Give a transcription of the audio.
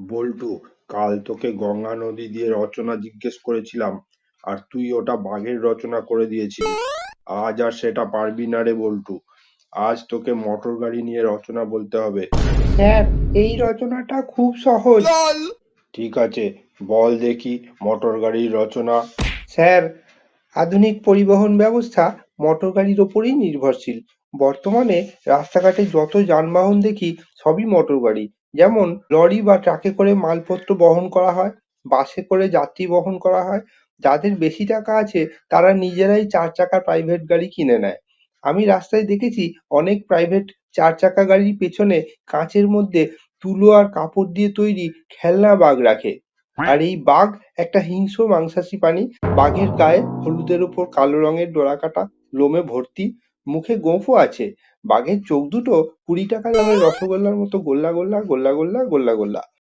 বল্টু, কাল তোকে গঙ্গা নদী দিয়ে রচনা জিজ্ঞেস করেছিলাম, আর তুই ওটা বাঘের রচনা করে দিয়েছিলি। আজ আর সেটা পারবি না রে বল্টু। আজ তোকে মোটর গাড়ি নিয়ে রচনা বলতে হবে। স্যার, এই রচনাটা খুব সহজ। ঠিক আছে, বল দেখি মোটর গাড়ির রচনা। স্যার, আধুনিক পরিবহন ব্যবস্থা মোটর গাড়ির ওপরেই নির্ভরশীল। বর্তমানে রাস্তাঘাটে যত যানবাহন দেখি সবই মোটর গাড়ি। যেমন লরি বা ট্রাকে করে মালপত্র বহন করা হয়, বাসে করে যাত্রী বহন করা হয়। যাদের বেশি টাকা আছে তারা নিজেরাই 4 চাকার প্রাইভেট গাড়ি কিনে নেয়। আমি রাস্তায় দেখেছি অনেক প্রাইভেট 4 চাকা গাড়ির পেছনে কাঁচের মধ্যে তুলো আর কাপড় দিয়ে তৈরি খেলনা বাঘ রাখে। আর এই বাঘ একটা হিংস্র মাংসাশী প্রাণী। বাঘের গায়ে হলুদের ওপর কালো রঙের ডোরাকাটা লোমে ভর্তি, মুখে গোঁফও আছে। বাঘের চোখ দুটো 20 টাকা দামের রসগোল্লার মতো গোল্লা গোল্লা গোল্লা গোল্লা গোল্লা গোল্লা।